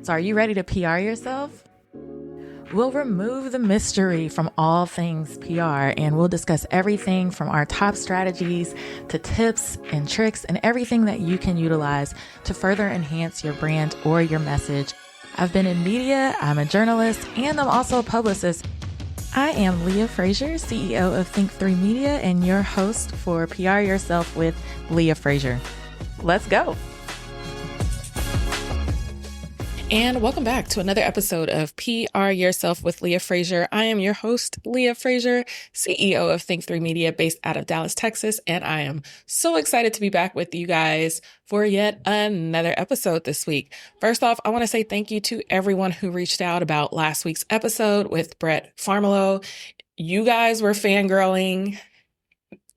So are you ready to PR yourself? We'll remove the mystery from all things PR, and we'll discuss everything from our top strategies to tips and tricks and everything that you can utilize to further enhance your brand or your message. I've been in media, I'm a journalist, and I'm also a publicist. I am Leah Frazier, CEO of Think3 Media, and your host for PR Yourself with Leah Frazier. Let's go. And welcome back to another episode of PR Yourself with Leah Frazier. I am your host, Leah Frazier, CEO of Think3 Media based out of Dallas, Texas. And I am so excited to be back with you guys for yet another episode this week. First off, I want to say thank you to everyone who reached out about last week's episode with Brett Farmelo. You guys were fangirling.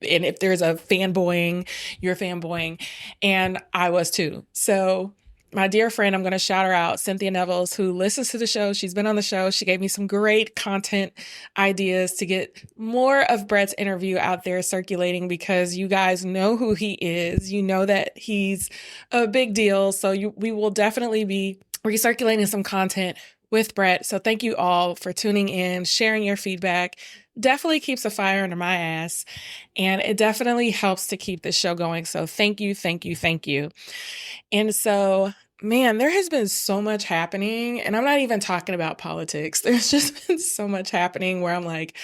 And if there's a fanboying, you're fanboying. And I was too. So my dear friend, I'm going to shout her out, Cynthia Nevels, who listens to the show. She's been on the show. She gave me some great content ideas to get more of Brett's interview out there circulating because you guys know who he is. You know that he's a big deal. So we will definitely be recirculating some content with Brett. So thank you all for tuning in, sharing your feedback. Definitely keeps a fire under my ass. And it definitely helps to keep the show going. So thank you, thank you, thank you. And so, man, there has been so much happening. And I'm not even talking about politics. There's just been so much happening where I'm like,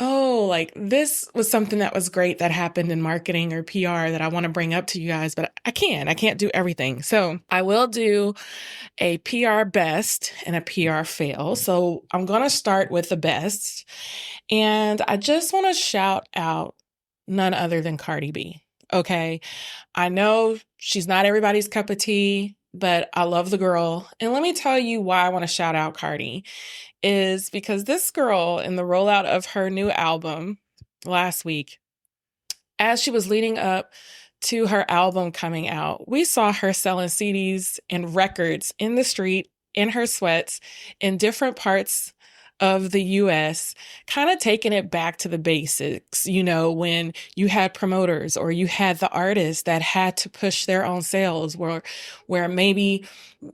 oh, like this was something that was great that happened in marketing or PR that I want to bring up to you guys, but I can't do everything. So I will do a PR best and a PR fail. So I'm going to start with the best. And I just want to shout out none other than Cardi B. Okay. I know she's not everybody's cup of tea, but I love the girl. And let me tell you why I want to shout out Cardi is because this girl in the rollout of her new album last week, as she was leading up to her album coming out, we saw her selling CDs and records in the street, in her sweats, in different parts of the US, kind of taking it back to the basics, you know, when you had promoters or you had the artists that had to push their own sales where maybe,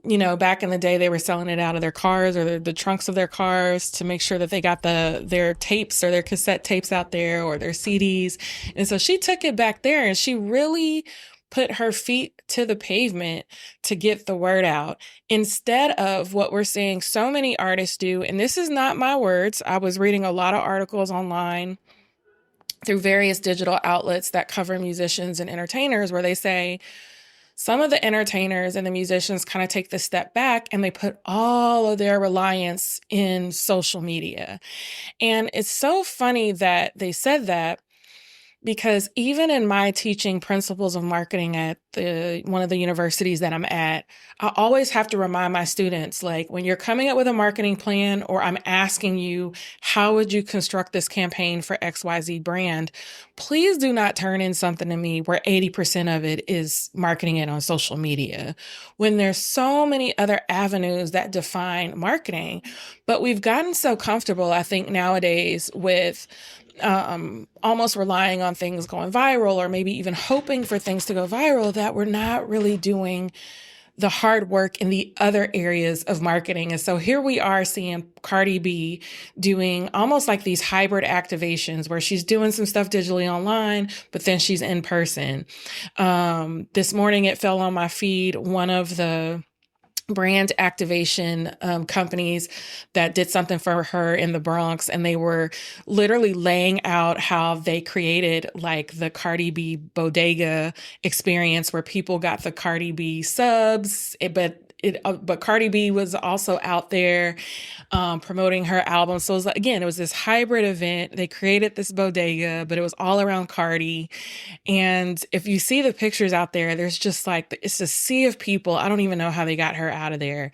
you know, back in the day, they were selling it out of their cars or the trunks of their cars to make sure that they got their tapes or their cassette tapes out there or their CDs. And so she took it back there and she really put her feet to the pavement to get the word out instead of what we're seeing so many artists do. And this is not my words. I was reading a lot of articles online through various digital outlets that cover musicians and entertainers where they say some of the entertainers and the musicians kind of take the step back and they put all of their reliance in social media. And it's so funny that they said that, because even in my teaching principles of marketing at one of the universities that I'm at, I always have to remind my students, like when you're coming up with a marketing plan or I'm asking you, how would you construct this campaign for XYZ brand? Please do not turn in something to me where 80% of it is marketing it on social media when there's so many other avenues that define marketing. But we've gotten so comfortable, I think, nowadays with almost relying on things going viral or maybe even hoping for things to go viral that we're not really doing the hard work in the other areas of marketing. And so here we are seeing Cardi B doing almost like these hybrid activations where she's doing some stuff digitally online, but then she's in person. This morning it fell on my feed, one of the brand activation companies that did something for her in the Bronx. And they were literally laying out how they created like the Cardi B bodega experience where people got the Cardi B subs, but Cardi B was also out there promoting her album. So it was, again, it was this hybrid event. They created this bodega, but it was all around Cardi. And if you see the pictures out there, there's just like, it's a sea of people. I don't even know how they got her out of there.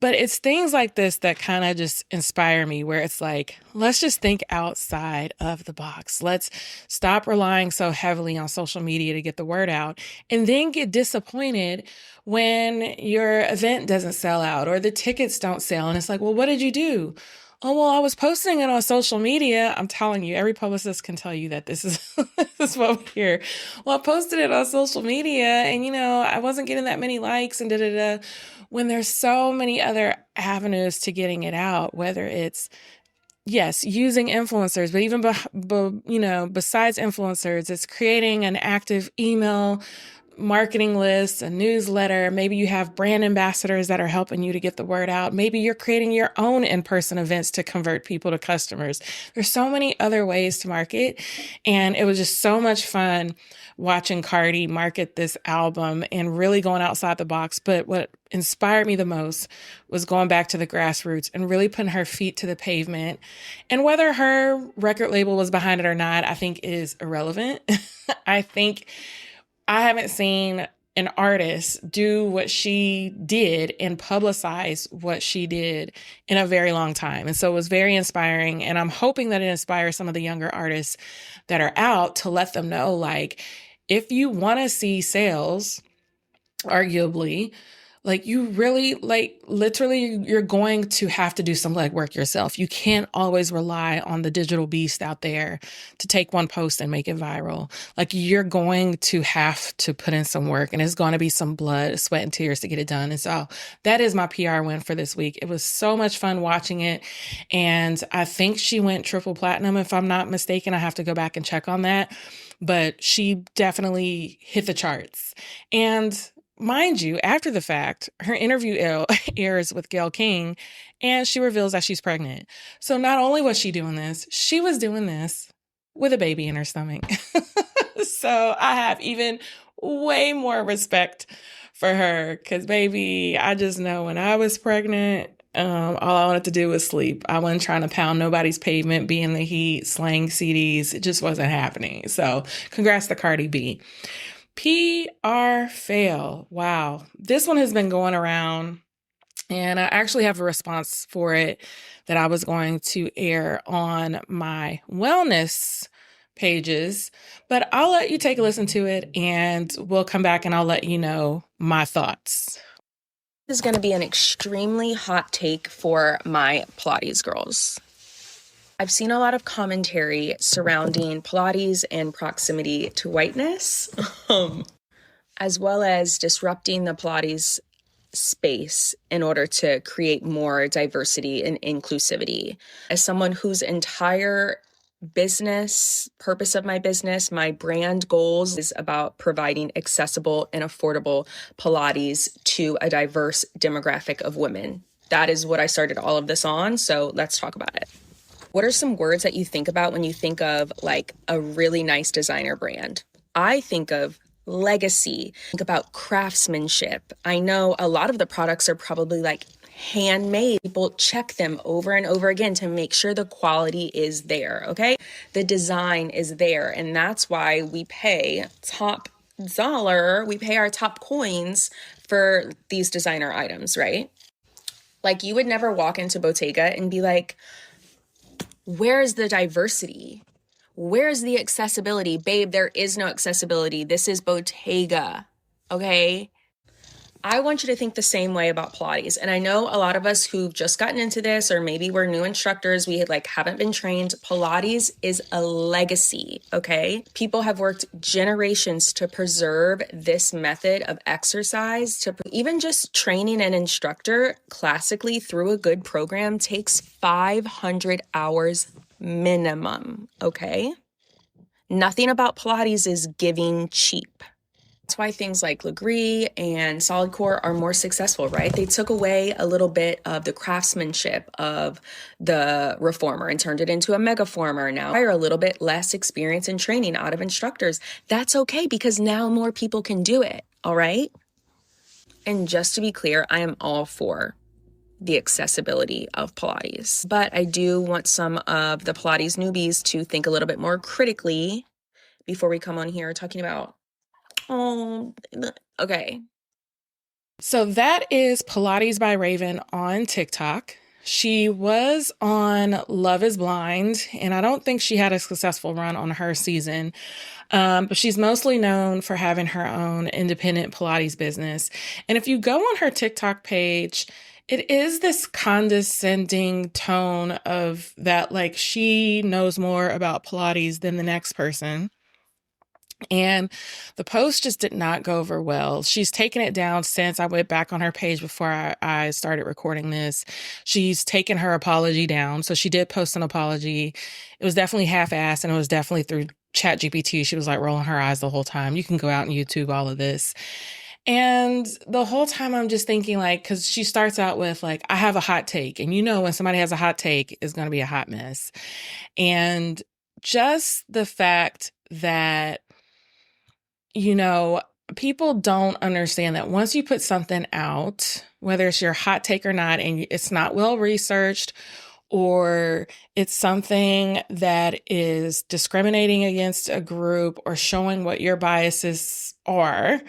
But it's things like this that kind of just inspire me, where it's like, let's just think outside of the box. Let's stop relying so heavily on social media to get the word out and then get disappointed when your event doesn't sell out or the tickets don't sell. And it's like, well, what did you do? Oh, well, I was posting it on social media. I'm telling you, every publicist can tell you that this is, this is what we hear. Well, I posted it on social media and, you know, I wasn't getting that many likes and da-da-da. when there's so many other avenues to getting it out, whether it's, yes, using influencers, but even, besides influencers, it's creating an active email marketing list, a newsletter. Maybe you have brand ambassadors that are helping you to get the word out. Maybe you're creating your own in-person events to convert people to customers. There's so many other ways to market. And it was just so much fun watching Cardi market this album and really going outside the box. But what inspired me the most was going back to the grassroots and really putting her feet to the pavement. And whether her record label was behind it or not, I think is irrelevant. I haven't seen an artist do what she did and publicize what she did in a very long time. And so it was very inspiring. And I'm hoping that it inspires some of the younger artists that are out to let them know, like, if you want to see sales, arguably, like, you really, like, literally, you're going to have to do some legwork yourself. You can't always rely on the digital beast out there to take one post and make it viral. Like, you're going to have to put in some work, and it's going to be some blood, sweat, and tears to get it done. And so that is my PR win for this week. It was so much fun watching it. And I think she went triple platinum, if I'm not mistaken. I have to go back and check on that. But she definitely hit the charts. And mind you, after the fact, her interview airs with Gayle King, and she reveals that she's pregnant. So not only was she doing this, she was doing this with a baby in her stomach. So I have even way more respect for her because, baby, I just know when I was pregnant, all I wanted to do was sleep. I wasn't trying to pound nobody's pavement, be in the heat, slang CDs. It just wasn't happening. So congrats to Cardi B. PR fail. Wow. This one has been going around, and I actually have a response for it that I was going to air on my wellness pages, but I'll let you take a listen to it and we'll come back and I'll let you know my thoughts. This is going to be an extremely hot take for my Pilates girls. I've seen a lot of commentary surrounding Pilates and proximity to whiteness, as well as disrupting the Pilates space in order to create more diversity and inclusivity. As someone whose entire purpose of my business, my brand goals is about providing accessible and affordable Pilates to a diverse demographic of women. That is what I started all of this on, so let's talk about it. What are some words that you think about when you think of like a really nice designer brand? I think of legacy, think about craftsmanship. I know a lot of the products are probably like handmade. People check them over and over again to make sure the quality is there, okay? The design is there. And that's why we pay top dollar, we pay our top coins for these designer items, right? Like, you would never walk into Bottega and be like, where's the diversity? Where's the accessibility? Babe, there is no accessibility. This is Bottega, okay? I want you to think the same way about Pilates. And I know a lot of us who've just gotten into this, or maybe we're new instructors, we haven't been trained. Pilates is a legacy, okay? People have worked generations to preserve this method of exercise. Even just training an instructor classically through a good program takes 500 hours minimum, okay? Nothing about Pilates is giving cheap. That's why things like Legree and Solid Core are more successful, right? They took away a little bit of the craftsmanship of the reformer and turned it into a megaformer. Now hire a little bit less experience and training out of instructors. That's okay because now more people can do it, all right? And just to be clear, I am all for the accessibility of Pilates, but I do want some of the Pilates newbies to think a little bit more critically before we come on here talking about, oh, okay. So that is Pilates by Raven on TikTok. She was on Love is Blind, and I don't think she had a successful run on her season. But she's mostly known for having her own independent Pilates business. And if you go on her TikTok page, it is this condescending tone of that, like, she knows more about Pilates than the next person. And the post just did not go over well. She's taken it down since I went back on her page before I started recording this. She's taken her apology down. So she did post an apology. It was definitely half-assed, and it was definitely through ChatGPT. She was like rolling her eyes the whole time. You can go out and YouTube all of this. And the whole time I'm just thinking, like, because she starts out with, like, I have a hot take. And you know, when somebody has a hot take, it's going to be a hot mess. And just the fact that, you know, people don't understand that once you put something out, whether it's your hot take or not, and it's not well researched, or it's something that is discriminating against a group or showing what your biases are,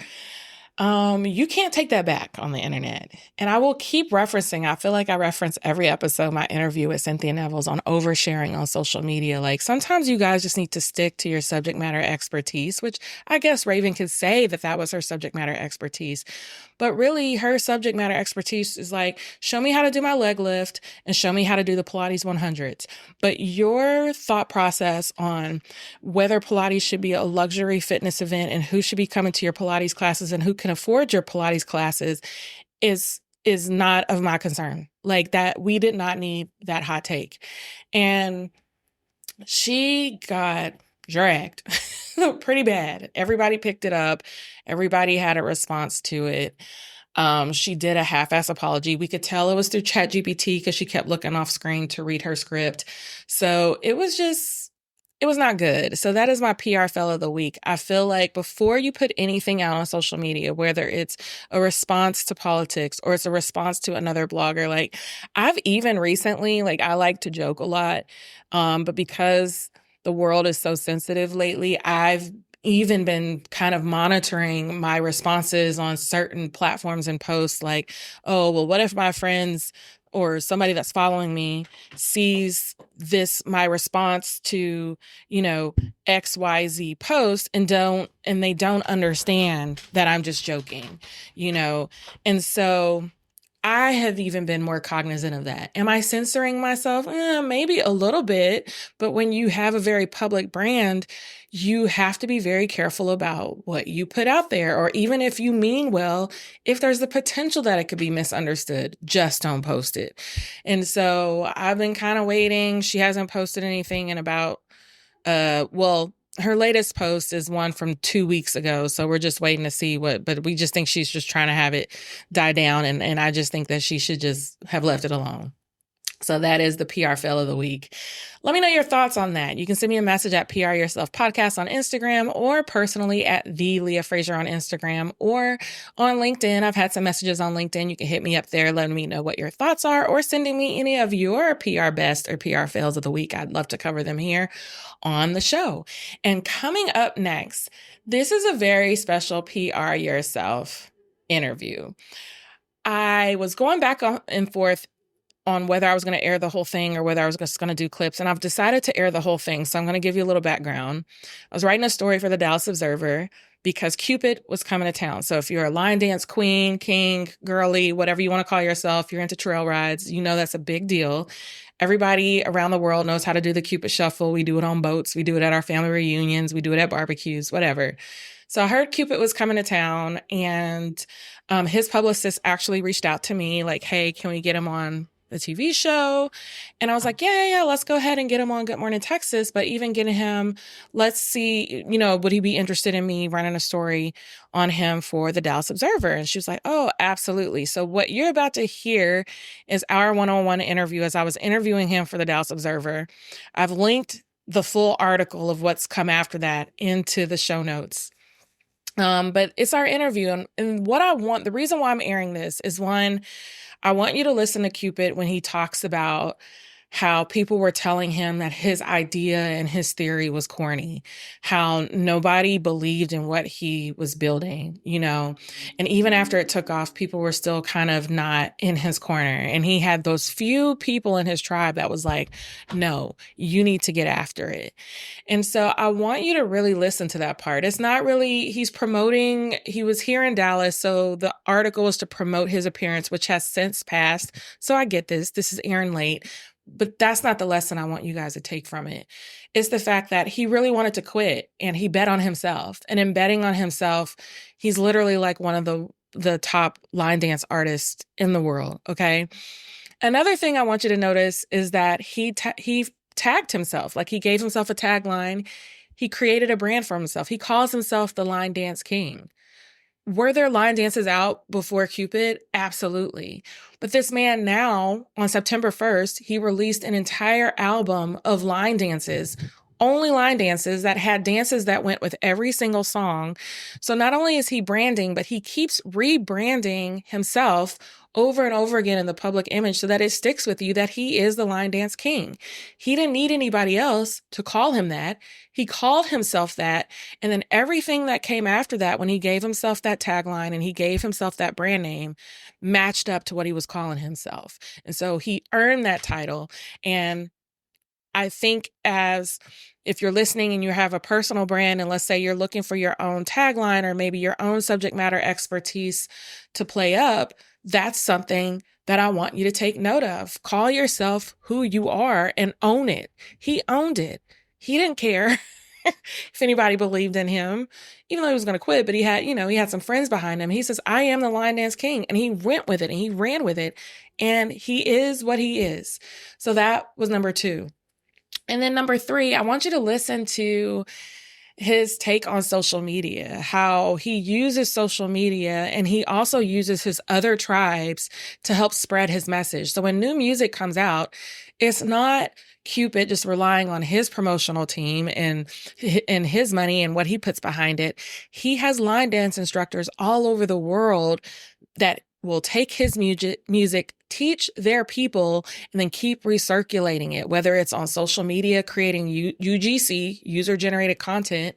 you can't take that back on the internet. And I will keep referencing, I feel like I reference every episode, my interview with Cynthia Nevels on oversharing on social media. Like, sometimes you guys just need to stick to your subject matter expertise, which I guess Raven could say that that was her subject matter expertise. But really, her subject matter expertise is like, show me how to do my leg lift and show me how to do the Pilates 100s. But your thought process on whether Pilates should be a luxury fitness event and who should be coming to your Pilates classes and who can afford your Pilates classes is not of my concern. Like, that, we did not need that hot take. And she got dragged pretty bad. Everybody picked it up. Everybody had a response to it. She did a half-ass apology. We could tell it was through ChatGPT because she kept looking off screen to read her script. So it was not good. So that is my PR fail of the week. I feel like before you put anything out on social media, whether it's a response to politics or it's a response to another blogger, like, I've even recently, like, I like to joke a lot, but because the world is so sensitive lately, I've even been kind of monitoring my responses on certain platforms and posts, like, oh, well, what if my friends or somebody that's following me sees this, my response to, you know, XYZ post and they don't understand that I'm just joking, you know? And so I have even been more cognizant of that. Am I censoring myself? Maybe a little bit, but when you have a very public brand, you have to be very careful about what you put out there. Or even if you mean well, if there's the potential that it could be misunderstood, just don't post it. And so I've been kind of waiting. She hasn't posted anything in about, her latest post is one from 2 weeks ago. So we're just waiting to see but we just think she's just trying to have it die down. And I just think that she should just have left it alone. So that is the PR fail of the week. Let me know your thoughts on that. You can send me a message at PR Yourself Podcast on Instagram, or personally at the Leah Frazier on Instagram, or on LinkedIn. I've had some messages on LinkedIn. You can hit me up there, letting me know what your thoughts are, or sending me any of your PR best or PR fails of the week. I'd love to cover them here on the show. And coming up next, this is a very special PR Yourself interview. I was going back and forth on whether I was going to air the whole thing or whether I was just going to do clips. And I've decided to air the whole thing. So I'm going to give you a little background. I was writing a story for the Dallas Observer because Cupid was coming to town. So if you're a line dance queen, king, girly, whatever you want to call yourself, you're into trail rides, you know that's a big deal. Everybody around the world knows how to do the Cupid shuffle. We do it on boats. We do it at our family reunions. We do it at barbecues, whatever. So I heard Cupid was coming to town, and his publicist actually reached out to me like, hey, can we get him on the TV show? And I was like, yeah, let's go ahead and get him on Good Morning Texas. But even getting him, let's see, would he be interested in me running a story on him for the Dallas Observer? And she was like, oh, absolutely. So what you're about to hear is our one-on-one interview as I was interviewing him for the Dallas Observer. I've linked the full article of what's come after that into the show notes. But it's our interview. And what I want, the reason why I'm airing this is, one, I want you to listen to Cupid when he talks about how people were telling him that his idea and his theory was corny, how nobody believed in what he was building, and even after it took off, people were still kind of not in his corner. And he had those few people in his tribe that was like, no, you need to get after it. And so I want you to really listen to that part. It's not really, he was here in Dallas. So the article was to promote his appearance, which has since passed. So I get this is airing late. But that's not the lesson I want you guys to take from it. It's the fact that he really wanted to quit and he bet on himself. And in betting on himself, he's literally like one of the top line dance artists in the world. Okay. Another thing I want you to notice is that he tagged himself. Like he gave himself a tagline. He created a brand for himself. He calls himself the Line Dance King. Were there line dances out before Cupid? Absolutely. But this man now, on September 1st, he released an entire album of line dances, only line dances that had dances that went with every single song. So not only is he branding, but he keeps rebranding himself over and over again in the public image so that it sticks with you that he is the line dance king. He didn't need anybody else to call him that. He called himself that. And then everything that came after that, when he gave himself that tagline and he gave himself that brand name, matched up to what he was calling himself. And so he earned that title. And I think if you're listening and you have a personal brand, and let's say you're looking for your own tagline or maybe your own subject matter expertise to play up, that's something that I want you to take note of. Call yourself who you are and own it. He owned it. He didn't care if anybody believed in him, even though he was going to quit, but he had some friends behind him. He says, I am the line dance king. And he went with it and he ran with it. And he is what he is. So that was number 2. And then number 3, I want you to listen to his take on social media, how he uses social media and he also uses his other tribes to help spread his message. So when new music comes out, it's not Cupid just relying on his promotional team and his money and what he puts behind it. He has line dance instructors all over the world that will take his music, teach their people, and then keep recirculating it, whether it's on social media, creating UGC, user-generated content,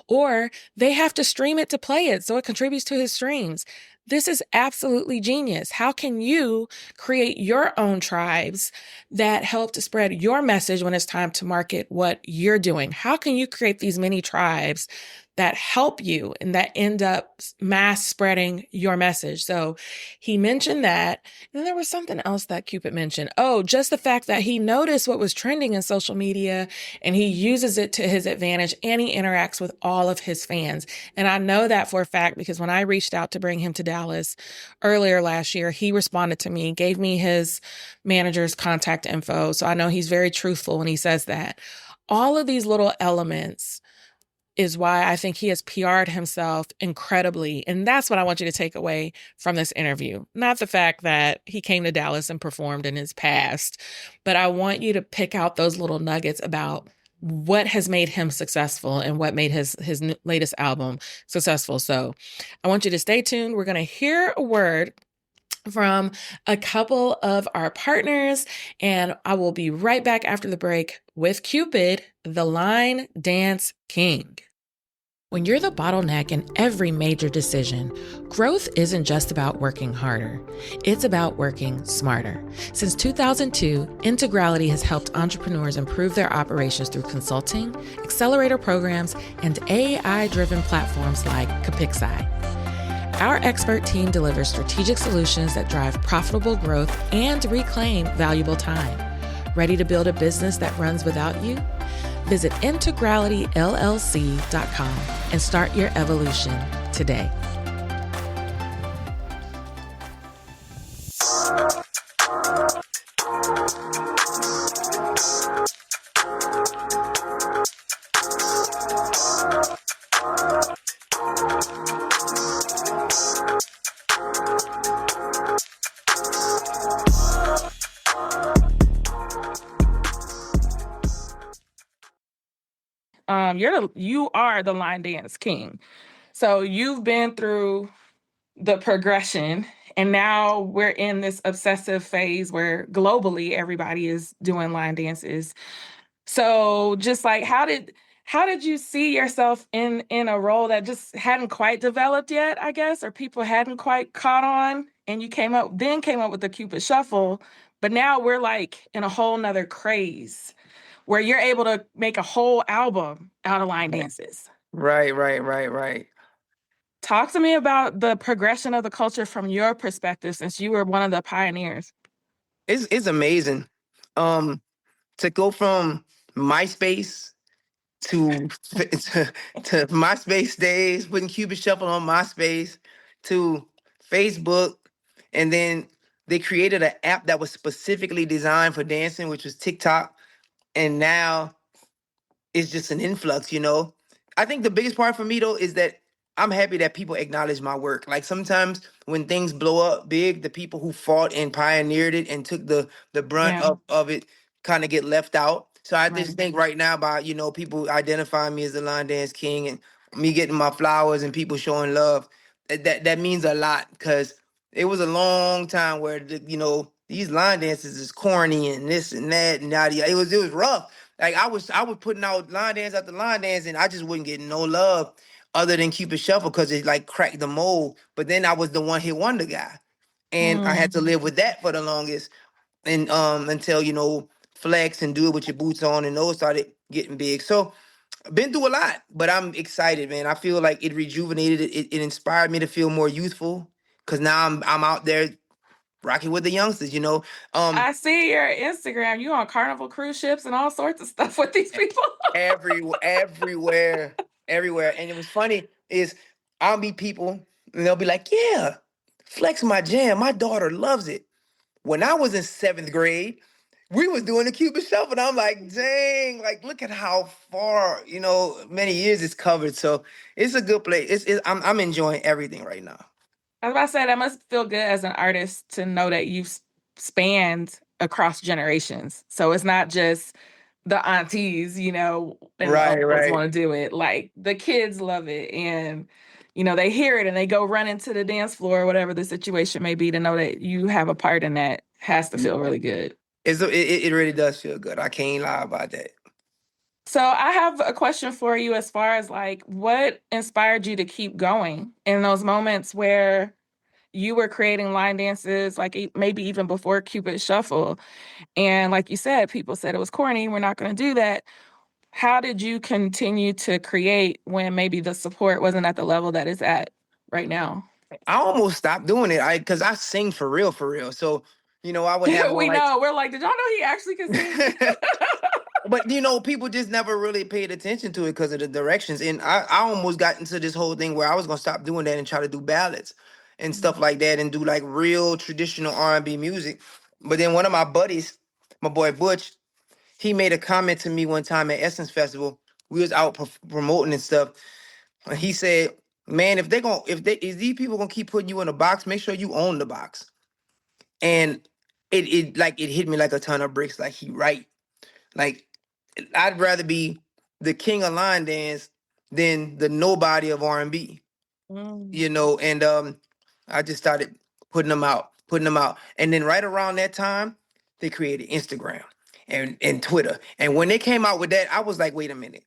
or they have to stream it to play it so it contributes to his streams. This is absolutely genius. How can you create your own tribes that help to spread your message when it's time to market what you're doing? How can you create these mini tribes that help you and that end up mass spreading your message? So he mentioned that. And there was something else that Cupid mentioned. Oh, just the fact that he noticed what was trending in social media and he uses it to his advantage and he interacts with all of his fans. And I know that for a fact because when I reached out to bring him to Dallas earlier last year, he responded to me, gave me his manager's contact info. So I know he's very truthful when he says that. All of these little elements is why I think he has PR'd himself incredibly. And that's what I want you to take away from this interview. Not the fact that he came to Dallas and performed in his past, but I want you to pick out those little nuggets about what has made him successful and what made his latest album successful. So I want you to stay tuned. We're going to hear a word from a couple of our partners, and I will be right back after the break with Cupid, the Line Dance King. When you're the bottleneck in every major decision, growth isn't just about working harder. It's about working smarter. Since 2002, Integrality has helped entrepreneurs improve their operations through consulting, accelerator programs, and AI-driven platforms like Capixi. Our expert team delivers strategic solutions that drive profitable growth and reclaim valuable time. Ready to build a business that runs without you? Visit integralityllc.com and start your evolution today. You are the line dance king. So you've been through the progression, and now we're in this obsessive phase where globally everybody is doing line dances. So just like how did you see yourself in a role that just hadn't quite developed yet, I guess, or people hadn't quite caught on, and you came up with the Cupid Shuffle, but now we're like in a whole nother craze where you're able to make a whole album out of line dances. Right. Talk to me about the progression of the culture from your perspective, since you were one of the pioneers. It's amazing. to go from MySpace to MySpace days, putting Cupid Shuffle on MySpace to Facebook, and then they created an app that was specifically designed for dancing, which was TikTok, and now it's just an influx, you know. I think the biggest part for me though is that I'm happy that people acknowledge my work. Like sometimes when things blow up big, the people who fought and pioneered it and took the brunt Yeah. of it kind of get left out. So I Right. just think right now by, you know, people identifying me as the line dance king and me getting my flowers and people showing love, that means a lot because it was a long time where you know, these line dances is corny and this and that and that. It was rough. Like I was putting out line dance after line dance, and I just wouldn't get no love other than Cupid Shuffle because it like cracked the mold. But then I was the one hit wonder guy, and I had to live with that for the longest, and until you know flex and do it with your boots on, and those started getting big. So I've been through a lot, but I'm excited, man. I feel like it rejuvenated it inspired me to feel more youthful because now I'm out there rocking with the youngsters. You know, I see your Instagram. You on Carnival cruise ships and all sorts of stuff with these people. everywhere. And it was funny is I'll meet people and they'll be like, "Yeah, flex my jam. My daughter loves it." When I was in seventh grade, we was doing the Cupid Shuffle, and I'm like, "Dang! Like, look at how far you know many years it's covered." So it's a good place. I'm enjoying everything right now. I was about to say that must feel good as an artist to know that you've spanned across generations. So it's not just the aunties, you know, and the Right, uncles right. want to do it. Like the kids love it, and you know they hear it and they go run into the dance floor, or whatever the situation may be. To know that you have a part in that has to feel really good. It really does feel good. I can't lie about that. So I have a question for you as far as like what inspired you to keep going in those moments where you were creating line dances, like maybe even before Cupid Shuffle. And like you said, people said it was corny. We're not going to do that. How did you continue to create when maybe the support wasn't at the level that it's at right now? I almost stopped doing it. Because I sing for real, for real. So, you know, I would have on We like know. We're like, did y'all know he actually can sing? but you know, people just never really paid attention to it because of the directions. And I almost got into this whole thing where I was gonna stop doing that and try to do ballads and stuff like that and do like real traditional R&B music. But then one of my buddies, my boy Butch, he made a comment to me one time at Essence Festival. We was out promoting and stuff. And he said, "Man, if these people gonna keep putting you in a box, make sure you own the box." And it hit me like a ton of bricks. Like he right. Like I'd rather be the king of line dance than the nobody of R&B, Mm. you know. And I just started putting them out, and then right around that time, they created Instagram and Twitter. And when they came out with that, I was like, wait a minute.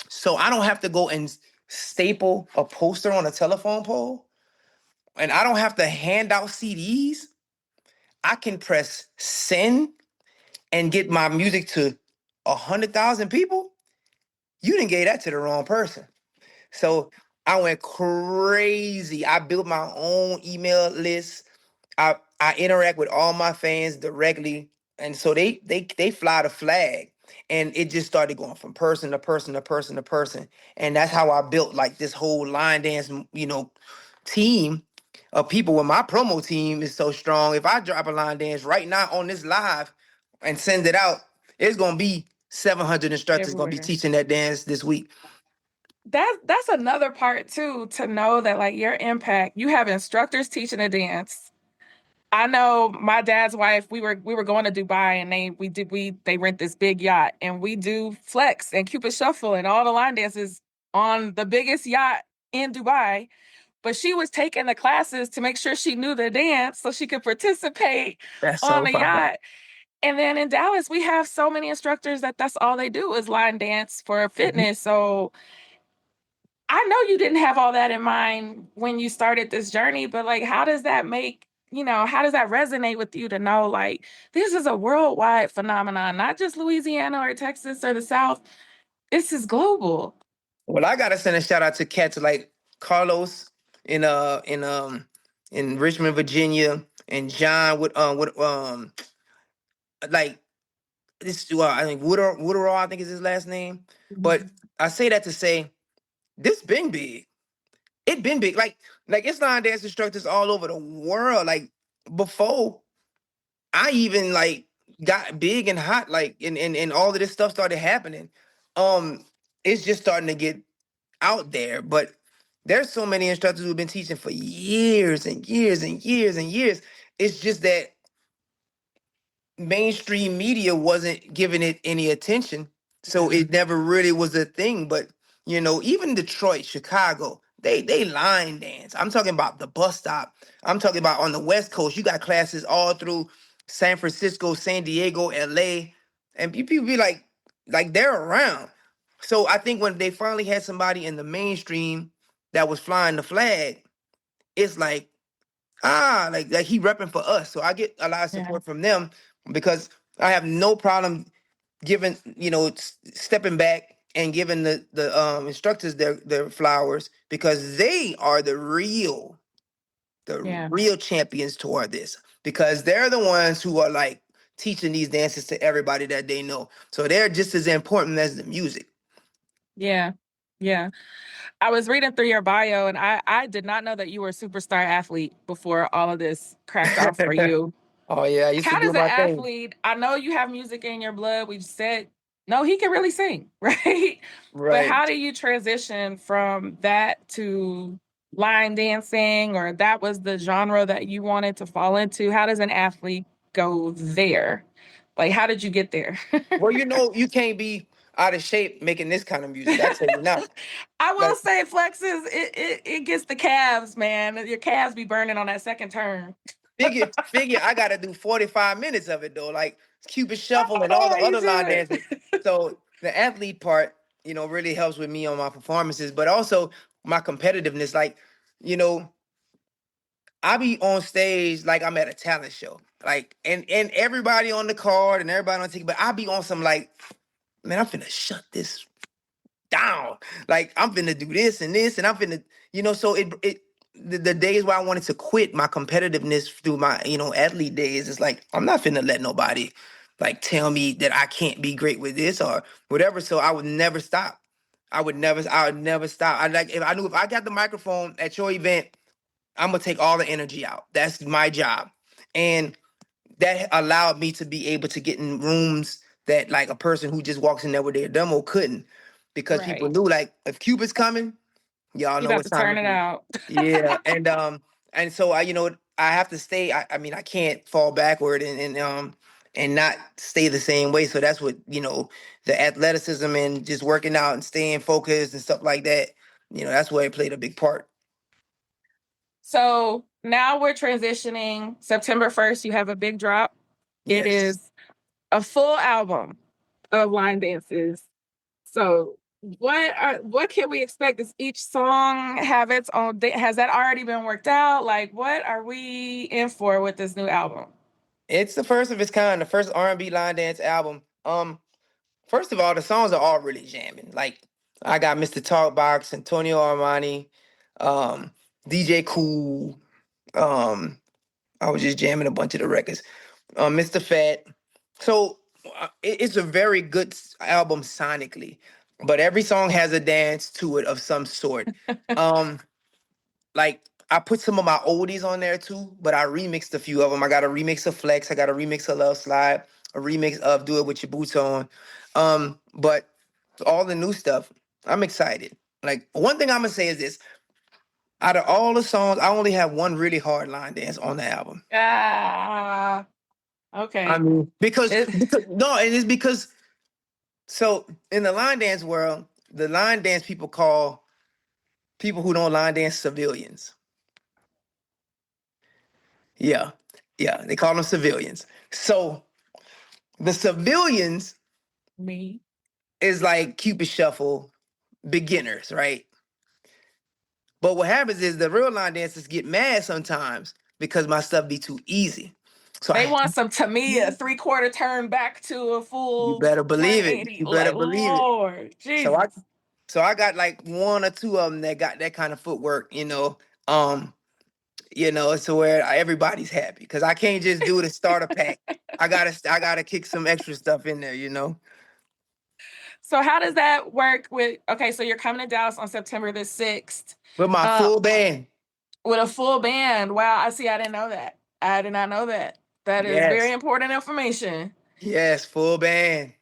So I don't have to go and staple a poster on a telephone pole, and I don't have to hand out CDs. I can press send and get my music to 100,000 people. You didn't give that to the wrong person. So I went crazy. I built my own email list. I interact with all my fans directly, and so they fly the flag, and it just started going from person to person to person to person, and that's how I built like this whole line dance, you know, team of people. When my promo team is so strong, if I drop a line dance right now on this live and send it out, it's gonna be 700 instructors gonna be Everywhere. teaching that dance this week. That's another part too, to know that like your impact, you have instructors teaching a dance. I know my dad's wife, we were going to Dubai and they rent this big yacht and we do flex and Cupid Shuffle and all the line dances on the biggest yacht in Dubai. But she was taking the classes to make sure she knew the dance so she could participate That's on so the fire. yacht. And then in Dallas, we have so many instructors that's all they do is line dance for fitness. So I know you didn't have all that in mind when you started this journey, but like, how does that make, how does that resonate with you to know like this is a worldwide phenomenon, not just Louisiana or Texas or the South? This is global. Well, I gotta send a shout out to cats like Carlos in in Richmond, Virginia, and John with like this I think Woodrow, I think is his last name. But Mhm. I say that to say this been big. It been big. Like it's line dance instructors all over the world. Like before I even like got big and hot, like and all of this stuff started happening. Um, it's just starting to get out there. But there's so many instructors who've been teaching for years and years and years and years. It's just that mainstream media wasn't giving it any attention, so Yeah. it never really was a thing. But even Detroit, Chicago, they line dance. I'm talking about the bus stop. I'm talking about on the West Coast. You got classes all through San Francisco, San Diego, LA, and people be like they're around. So I think when they finally had somebody in the mainstream that was flying the flag, it's like, like he repping for us. So I get a lot of Yeah. support from them because I have no problem giving, stepping back and giving the instructors their flowers because they are the Yeah. real champions toward this because they're the ones who are like teaching these dances to everybody that they know. So they're just as important as the music. Yeah. Yeah. I was reading through your bio and I did not know that you were a superstar athlete before all of this cracked off for you. Oh yeah, I used to How do does an my thing. athlete, I know you have music in your blood. We've said, no, he can really sing, right? But Right. how do you transition from that to line dancing, or that was the genre that you wanted to fall into? How does an athlete go there? Like, how did you get there? Well, you can't be out of shape making this kind of music. I tell you now. I will Like say, flexes, it gets the calves, man. Your calves be burning on that second turn. figure I gotta do 45 minutes of it though, like Cupid Shuffle and all Oh, the you other do line dances. it. So the athlete part, really helps with me on my performances, but also my competitiveness. Like, you know, I be on stage like I'm at a talent show. Like and everybody on the card and everybody on ticket, but I be on some like, man, I'm finna shut this down. Like I'm finna do this and this, and I'm finna, So the days where I wanted to quit my competitiveness through my athlete days, it's like I'm not finna let nobody like tell me that I can't be great with this or whatever. So I would never stop. I would never stop. I like if I knew if I got the microphone at your event, I'm gonna take all the energy out. That's my job, and that allowed me to be able to get in rooms that like a person who just walks in there with their demo couldn't, because people Right. knew like if Cupid's coming, y'all You know about what to time turn it it is. out. Yeah, and so I have to stay. I mean I can't fall backward and not stay the same way. So that's what the athleticism and just working out and staying focused and stuff like that. That's where it played a big part. So now we're transitioning. September 1st, you have a big drop. It Yes. is a full album of line dances. So what can we expect? Does each song have its own has that already been worked out? Like, what are we in for with this new album? It's the first of its kind, the first R&B line dance album. First of all, the songs are all really jamming. Like I got Mr. Talkbox, Antonio Armani, um, DJ Cool. Um, I was just jamming a bunch of the records. Mr. Fat. So it's a very good album sonically, but every song has a dance to it of some sort. Um, like I put some of my oldies on there too, but I remixed a few of them. I got a remix of Flex, I got a remix of Love Slide, a remix of Do It With Your Boots On. But all the new stuff, I'm excited. Like one thing I'm gonna say is this: out of all the songs, I only have one really hard line dance on the album. Ah, I okay. mean, because It, because no, and it's because so in the line dance world, the line dance people call people who don't line dance civilians. Yeah, yeah, they call them civilians. So the civilians me. is like Cupid Shuffle beginners, right? But what happens is the real line dancers get mad sometimes because my stuff be too easy. So They want some Tamiya, three-quarter turn back to a you full better believe it. 180. You better Like, believe it. Lord So I Jesus. so I got like one or two of them that got that kind of footwork. Um, so where everybody's happy because I can't just do the starter pack. I gotta kick some extra stuff in there, you know. So how does that work with, okay, so you're coming to Dallas on September the 6th With my full band. with a full band. Wow, I see. I didn't know that. I did not know that. That is very Yes. important information. Yes, full band.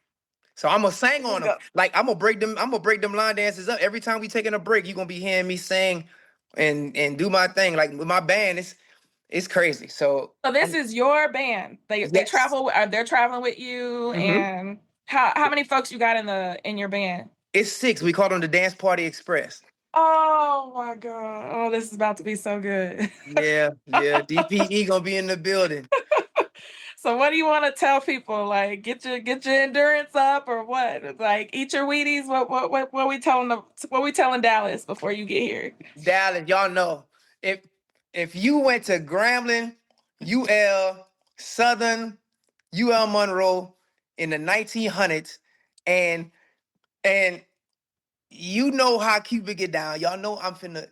So I'm gonna sing on Let's them. go. Like I'm gonna break them line dances up. Every time we taking a break, you're gonna be hearing me sing and do my thing. Like with my band, it's crazy. So So this is your band. They yes. travel. They're traveling with you. Hmm. And how many folks you got in your band? It's 6. We call them the Dance Party Express. Oh my god! Oh, this is about to be so good. Yeah, yeah. DPE gonna be in the building. So what do you want to tell people? Like get your endurance up or what? Like eat your Wheaties. What we telling them? What we telling Dallas before you get here? Dallas, y'all know if if you went to Grambling, UL, Southern, UL Monroe in the 1900s, and and you know how Cupid get down. Y'all know I'm finna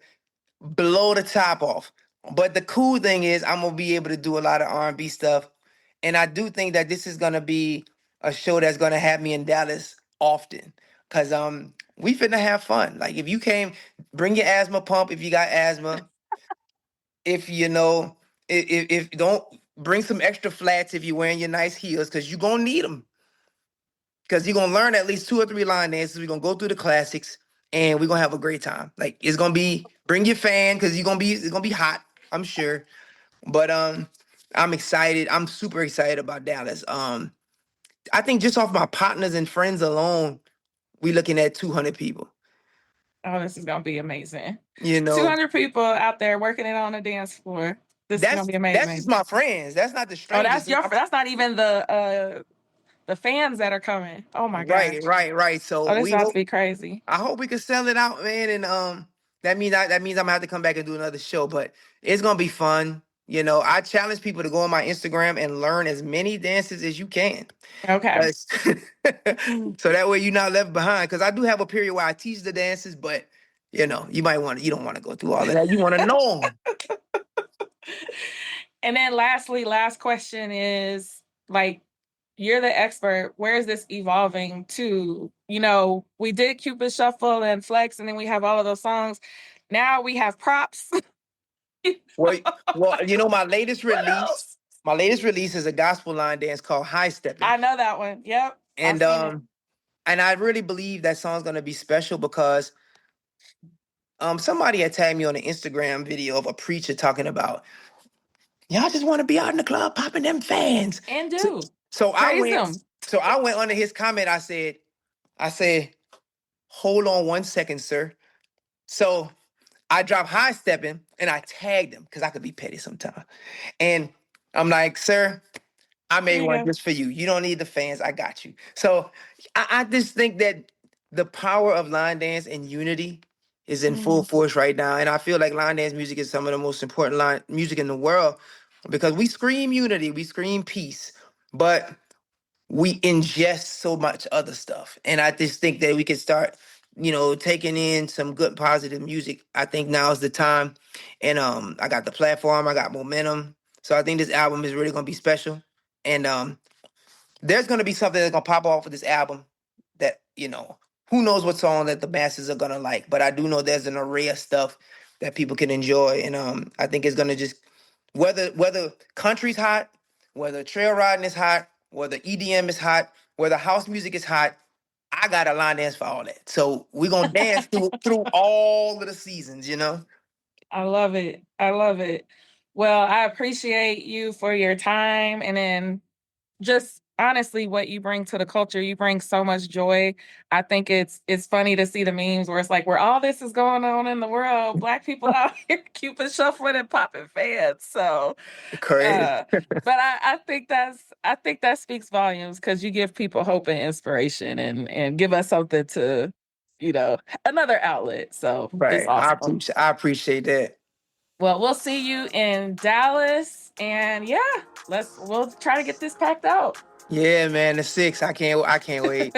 blow the top off. But the cool thing is I'm gonna be able to do a lot of R&B stuff, and I do think that this is gonna be a show that's gonna have me in Dallas often, cause we finna have fun. Like if you came, bring your asthma pump if you got asthma. If you know, if don't bring some extra flats if you're wearing your nice heels, cause you're gonna need them. Cause you're gonna learn at least 2 or 3 line dances. We're gonna go through the classics and we're gonna have a great time. Like it's gonna be bring your fan because it's gonna be hot, I'm sure. But I'm excited. I'm super excited about Dallas. I think just off my partners and friends alone, we looking at 200 people. Oh, this is gonna be amazing. You know, 200 people out there working it on the dance floor. This is gonna be that's just amazing. my friends. That's not the Oh, strangers. that's not even the fans that are coming. Oh my gosh. Right, right, right. So Oh, this is we about to hope be crazy. I hope we can sell it out, man. And that means I'm gonna have to come back and do another show, but it's gonna be fun. You know, I challenge people to go on my Instagram and learn as many dances as you can. Okay. Yes. So that way you're not left behind. Because I do have a period where I teach the dances, but you know, you don't want to go through all of that. You want to know 'em. And then lastly, last question is like, you're the expert. Where is this evolving to? You know, we did Cupid Shuffle and Flex, and then we have all of those songs. Now we have props. Well, you know, What else? my latest release is a gospel line dance called High Stepping. I know that one. Yep. I've And seen it. I really believe that song's gonna be special because somebody had tagged me on an Instagram video of a preacher talking about y'all just want to be out in the club popping them fans. And So, do. so I Praise went them. so I went under his comment. I said, hold on one second, sir. So I dropped High Stepping and I tagged him because I could be petty sometimes. And I'm like, sir, I There made you one go. just for you. You don't need the fans. I got you. So I just think that the power of line dance and unity is in full Mhm. force right now. And I feel like line dance music is some of the most important line music in the world because we scream unity, we scream peace, but we ingest so much other stuff. And I just think that we can start, you know, taking in some good positive music. I think now is the time. And I got the platform, I got momentum. So I think this album is really gonna be special. And there's gonna be something that's gonna pop off of this album that, you know, who knows what song that the masses are gonna like. But I do know there's an array of stuff that people can enjoy. And I think it's gonna just whether country's hot, whether trail riding is hot, whether EDM is hot, whether house music is hot, I got a line dance for all that. So we're gonna dance through all of the seasons, you know? I love it. I love it. Well, I appreciate you for your time and then just honestly what you bring to the culture. You bring so much joy. I think it's funny to see the memes where it's like where all this is going on in the world, black people out here Cupid shuffling and popping fans. So Crazy. uh but I think that speaks volumes because you give people hope and inspiration and give us something to, you know, another outlet. So it's Right. awesome. I appreciate that. Well, we'll see you in Dallas. And yeah, we'll try to get this packed out. Yeah, man, the 6. I can't wait.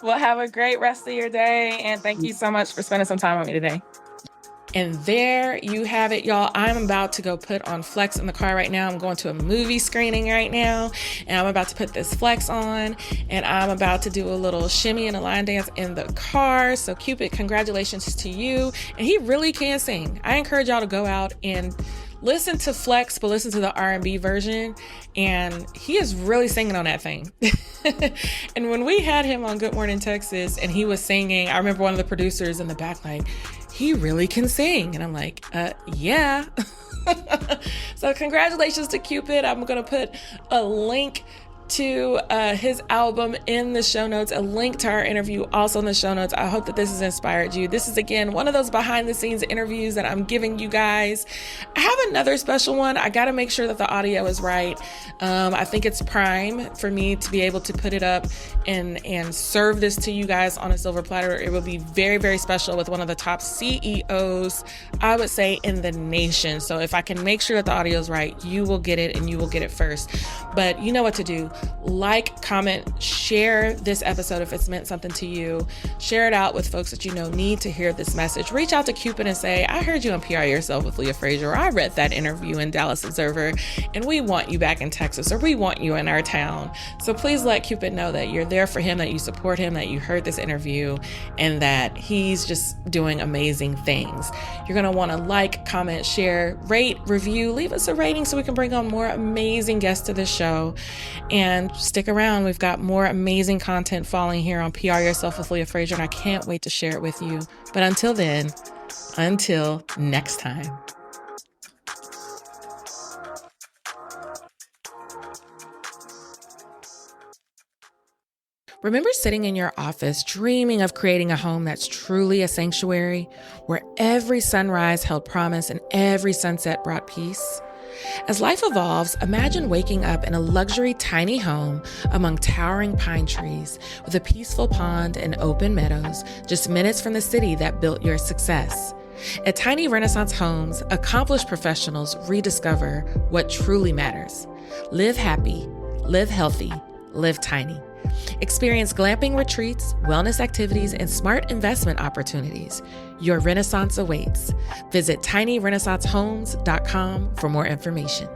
Well, have a great rest of your day. And thank you so much for spending some time with me today. And there you have it, y'all. I'm about to go put on Flex in the car right now. I'm going to a movie screening right now, and I'm about to put this Flex on, and I'm about to do a little shimmy and a line dance in the car. So Cupid, congratulations to you. And he really can sing. I encourage y'all to go out and listen to Flex, but listen to the R&B version. And he is really singing on that thing. And when we had him on Good Morning Texas and he was singing, I remember one of the producers in the back like, he really can sing. And I'm like, yeah. So congratulations to Cupid. I'm going to put a link to his album in the show notes, a link to our interview also in the show notes. I hope that this has inspired you. This is, again, one of those behind the scenes interviews that I'm giving you guys. I have another special one. I got to make sure that the audio is right. I think it's prime for me to be able to put it up and serve this to you guys on a silver platter. It will be very, very special with one of the top CEOs, I would say, in the nation. So if I can make sure that the audio is right, you will get it and you will get it first. But you know what to do. Like, comment, share this episode if it's meant something to you. Share it out with folks that you know need to hear this message. Reach out to Cupid and say, I heard you on PR Yourself with Leah Frazier, or I read that interview in Dallas Observer, and we want you back in Texas, or we want you in our town. So please let Cupid know that you're there for him, that you support him, that you heard this interview, and that he's just doing amazing things. You're going to want to like, comment, share, rate, review, leave us a rating so we can bring on more amazing guests to this show. And stick around. We've got more amazing content falling here on PR Yourself with Leah Frazier, and I can't wait to share it with you. But until then, until next time. Remember sitting in your office dreaming of creating a home that's truly a sanctuary, where every sunrise held promise and every sunset brought peace? As life evolves, imagine waking up in a luxury tiny home among towering pine trees with a peaceful pond and open meadows just minutes from the city that built your success. At Tiny Renaissance Homes, accomplished professionals rediscover what truly matters. Live happy, live healthy, live tiny. Experience glamping retreats, wellness activities, and smart investment opportunities. Your renaissance awaits. Visit tinyrenaissancehomes.com for more information.